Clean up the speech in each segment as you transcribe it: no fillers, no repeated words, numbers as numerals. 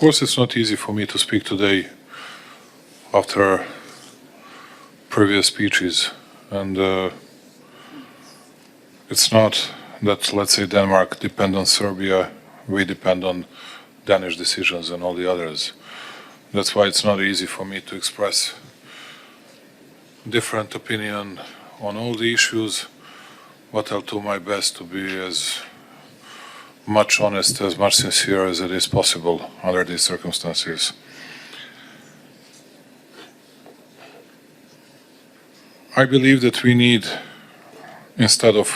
course, it's not easy for me to speak today after previous speeches, and it's not that, let's say, Denmark depends on Serbia, we depend on Danish decisions and all the others. That's why it's not easy for me to express different opinion on all the issues, but I'll do my best to be as much honest, as much sincere as it is possible under these circumstances. I believe that we need, instead of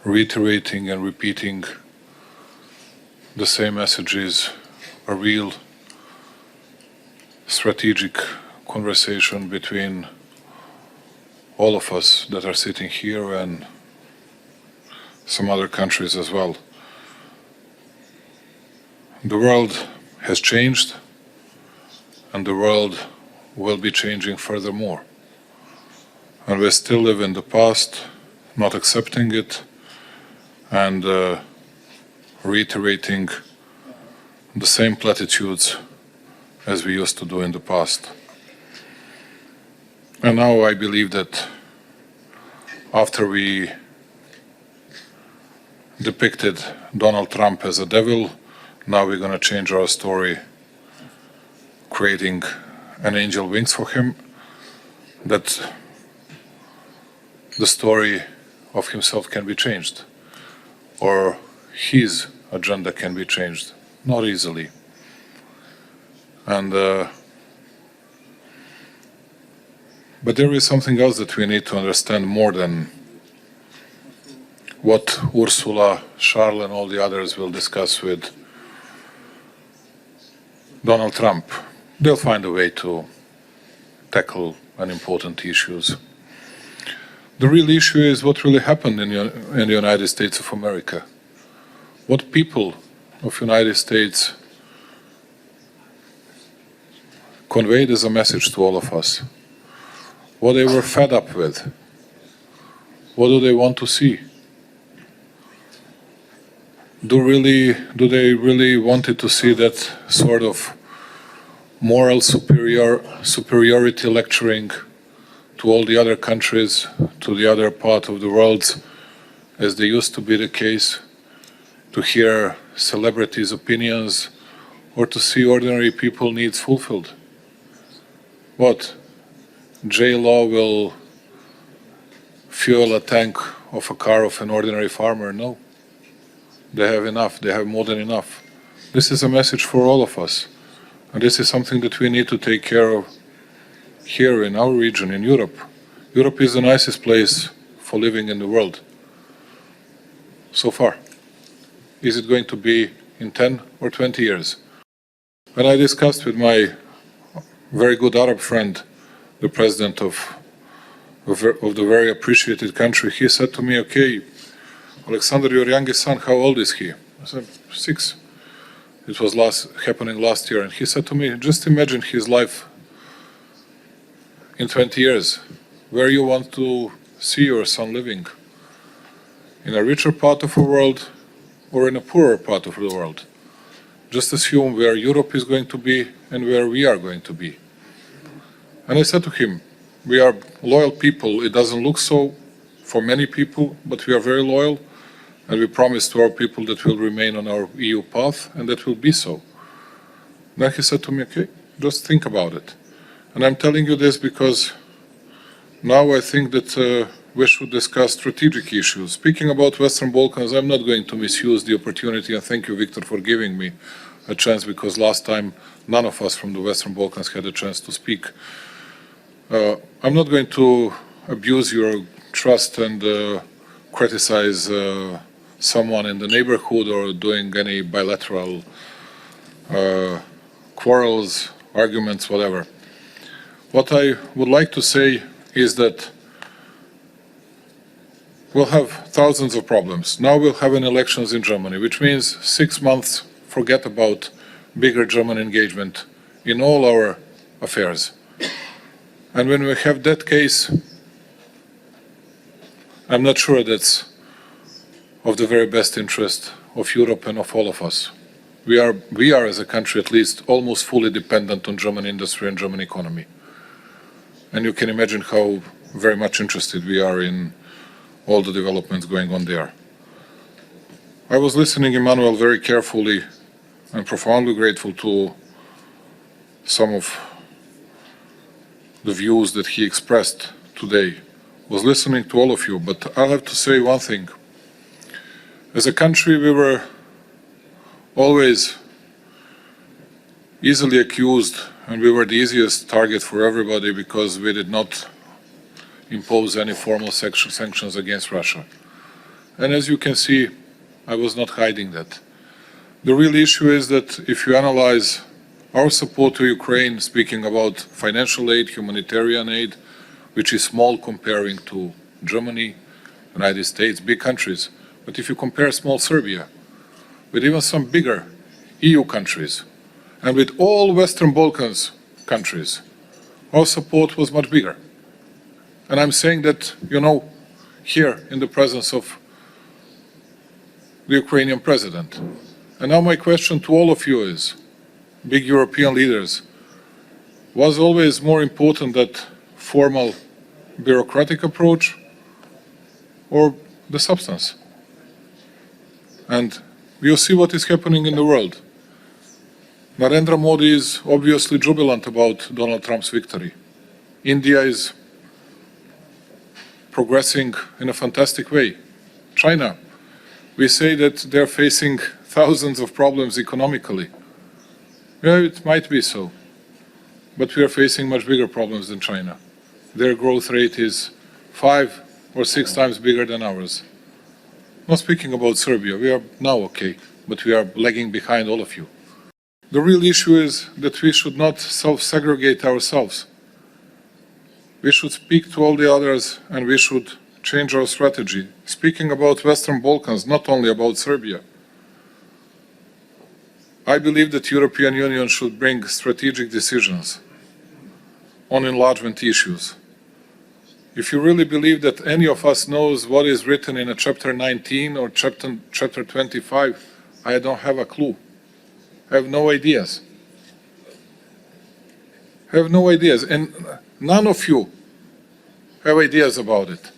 reiterating and repeating the same messages, a real strategic conversation between all of us that are sitting here and some other countries as well. The world has changed, and the world will be changing furthermore. And we still live in the past, not accepting it, and reiterating the same platitudes as we used to do in the past. And now I believe that after we depicted Donald Trump as a devil, now we're going to change our story, creating an angel wings for him, that the story of himself can be changed, or his agenda can be changed, not easily. And but there is something else that we need to understand more than what Ursula, Charles and all the others will discuss with Donald Trump. They'll find a way to tackle important issues. The real issue is what really happened in the United States of America. What people of the United States conveyed as a message to all of us. What they were fed up with. What do they want to see? Do they really wanted to see that sort of moral superiority lecturing to all the other countries, to the other part of the world, as they used to be the case, to hear celebrities' opinions, or to see ordinary people needs fulfilled? What? J-Law will fuel a tank of a car of an ordinary farmer? No. They have enough, they have more than enough. This is a message for all of us. And this is something that we need to take care of here in our region, in Europe. Europe is the nicest place for living in the world. So far. Is it going to be in 10 or 20 years? When I discussed with my very good Arab friend, the president of the very appreciated country, he said to me, okay, Alexander, your youngest son, how old is he? I said, 6. It was happening last year. And he said to me, just imagine his life in 20 years. Where you want to see your son living? In a richer part of the world or in a poorer part of the world? Just assume where Europe is going to be and where we are going to be. And I said to him, we are loyal people. It doesn't look so for many people, but we are very loyal. And we promise to our people that we'll remain on our EU path, and that will be so. Then he said to me, okay, just think about it. And I'm telling you this because now I think that we should discuss strategic issues. Speaking about Western Balkans, I'm not going to misuse the opportunity, and thank you, Victor, for giving me a chance, because last time none of us from the Western Balkans had a chance to speak. I'm not going to abuse your trust and criticize someone in the neighborhood or doing any bilateral quarrels, arguments, whatever. What I would like to say is that we'll have thousands of problems. Now we'll have elections in Germany, which means 6 months, forget about bigger German engagement in all our affairs. And when we have that case, I'm not sure that's of the very best interest of Europe and of all of us. we are as a country at least almost fully dependent on German industry and German economy. And you can imagine how very much interested we are in all the developments going on there. I was listening, Emmanuel, very carefully and profoundly grateful to some of the views that he expressed today. Was listening to all of you, but I'll have to say one thing. As a country, we were always easily accused, and we were the easiest target for everybody because we did not impose any formal sanctions against Russia. And as you can see, I was not hiding that. The real issue is that if you analyze our support to Ukraine, speaking about financial aid, humanitarian aid, which is small comparing to Germany, United States, big countries. But if you compare small Serbia with even some bigger EU countries and with all Western Balkans countries, our support was much bigger. And I'm saying that, you know, here in the presence of the Ukrainian president. And now my question to all of you is, big European leaders, was always more important that formal bureaucratic approach or the substance? And we'll see what is happening in the world. Narendra Modi is obviously jubilant about Donald Trump's victory. India is progressing in a fantastic way. China, we say that they're facing thousands of problems economically. Yeah, it might be so, but we are facing much bigger problems than China. Their growth rate is 5 or 6 times bigger than ours. Not speaking about Serbia, we are now okay, but we are lagging behind all of you. The real issue is that we should not self-segregate ourselves. We should speak to all the others and we should change our strategy. Speaking about Western Balkans, not only about Serbia, I believe that the European Union should bring strategic decisions on enlargement issues. If you really believe that any of us knows what is written in a chapter 19 or chapter 25, I don't have a clue. I have no ideas. I have no ideas, and none of you have ideas about it.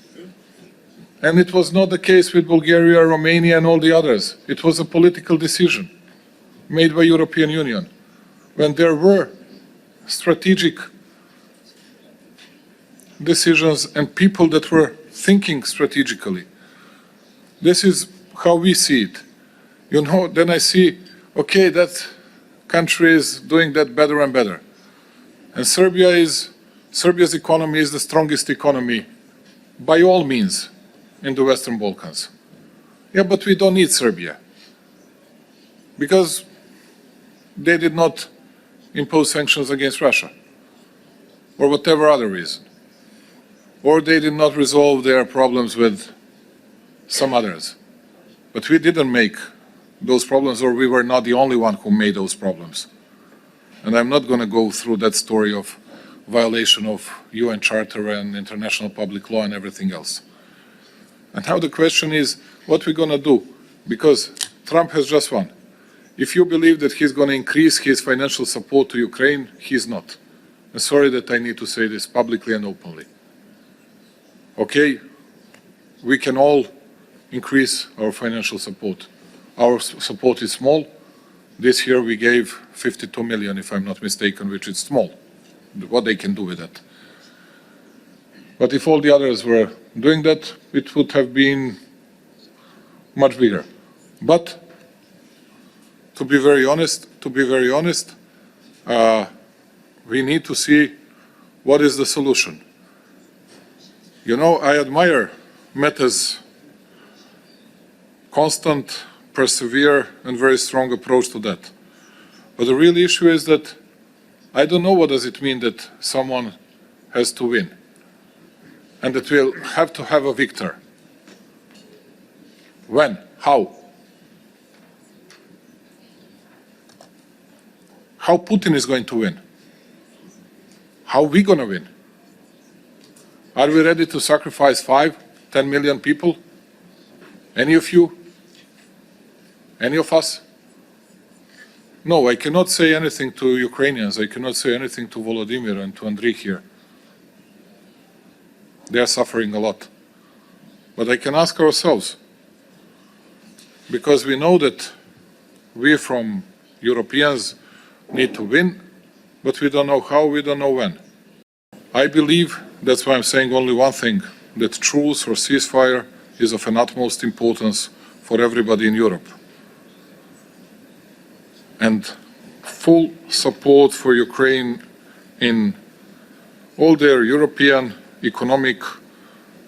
And it was not the case with Bulgaria, Romania and all the others. It was a political decision made by European Union when there were strategic decisions and people that were thinking strategically. This is how we see it. You know, then I see, okay, that country is doing that better and better. And Serbia's economy is the strongest economy by all means in the Western Balkans. Yeah, but we don't need Serbia because they did not impose sanctions against Russia or whatever other reason. Or they did not resolve their problems with some others. But we didn't make those problems, or we were not the only one who made those problems. And I'm not going to go through that story of violation of UN Charter and international public law and everything else. And now the question is, what we're going to do? Because Trump has just won. If you believe that he's going to increase his financial support to Ukraine, he's not. I'm sorry that I need to say this publicly and openly. Okay, we can all increase our financial support. Our support is small. This year we gave 52 million, if I'm not mistaken, which is small. What they can do with that. But if all the others were doing that, it would have been much bigger. But to be very honest, we need to see what is the solution. You know, I admire Meta's constant, persevere and very strong approach to that. But the real issue is that I don't know what does it mean that someone has to win and that we'll have to have a victor. When? How? How Putin is going to win? How are we going to win? Are we ready to sacrifice 5, 10 million people? Any of you? Any of us? No, I cannot say anything to Ukrainians. I cannot say anything to Volodymyr and to Andriy here. They are suffering a lot. But I can ask ourselves, because we know that we from Europeans need to win, but we don't know how, we don't know when. I believe, that's why I'm saying only one thing, that truce or ceasefire is of an utmost importance for everybody in Europe. And full support for Ukraine in all their European, economic,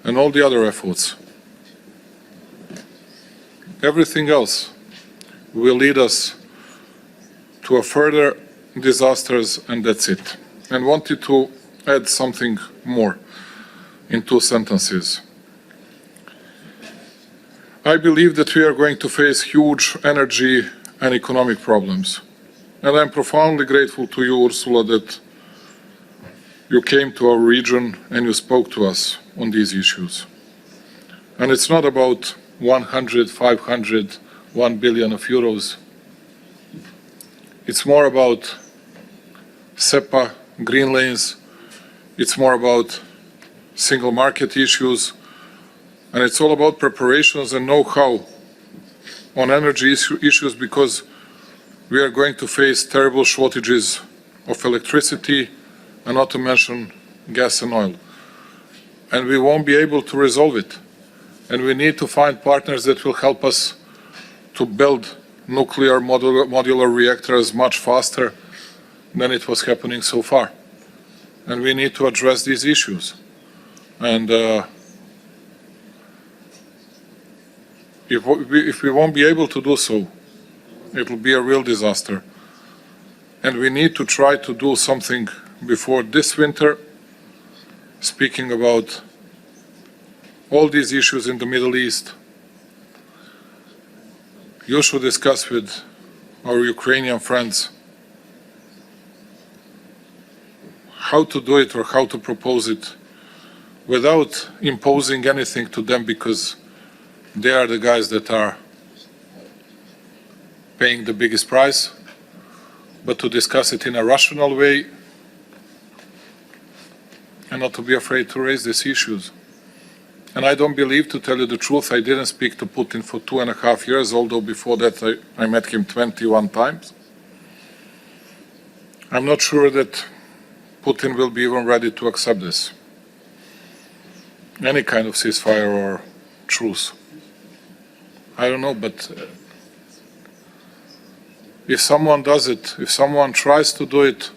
and all the other efforts. Everything else will lead us to a further disasters, and that's it. And wanted to add something more in 2 sentences. I believe that we are going to face huge energy and economic problems. And I'm profoundly grateful to you, Ursula, that you came to our region and you spoke to us on these issues. And it's not about 100, 500, 1 billion of euros. It's more about SEPA, green lanes. It's more about single market issues. And it's all about preparations and know-how on energy issues, because we are going to face terrible shortages of electricity, and not to mention gas and oil. And we won't be able to resolve it. And we need to find partners that will help us to build nuclear modular reactors much faster than it was happening so far. And we need to address these issues. And if we won't be able to do so, it will be a real disaster. And we need to try to do something before this winter, speaking about all these issues in the Middle East. You should discuss with our Ukrainian friends how to do it or how to propose it without imposing anything to them, because they are the guys that are paying the biggest price, but to discuss it in a rational way and not to be afraid to raise these issues. And I don't believe, to tell you the truth, I didn't speak to Putin for 2.5 years, although before that I met him 21 times. I'm not sure that Putin will be even ready to accept this, any kind of ceasefire or truce. I don't know, but if someone does it, if someone tries to do it,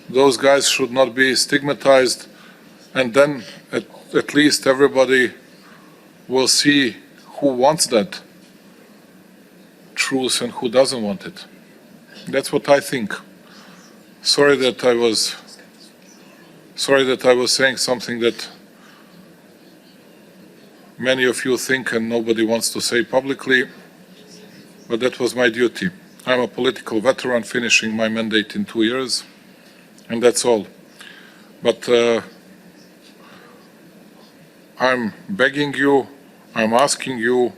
those guys should not be stigmatized, and then at least everybody will see who wants that truce and who doesn't want it. That's what I think. Sorry that I was saying something that many of you think and nobody wants to say publicly, but that was my duty. I'm a political veteran finishing my mandate in 2 years, and that's all. But I'm begging you, I'm asking you,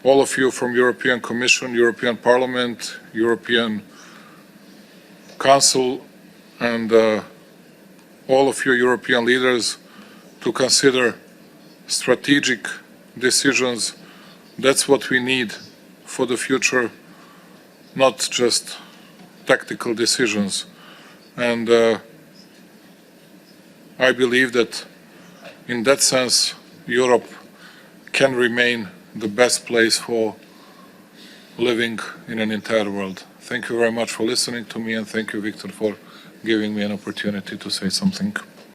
all of you from European Commission, European Parliament, European Council, and all of you European leaders, to consider strategic decisions. That's what we need for the future, not just tactical decisions. And I believe that in that sense, Europe can remain the best place for living in an entire world. Thank you very much for listening to me, and thank you, Victor, for giving me an opportunity to say something.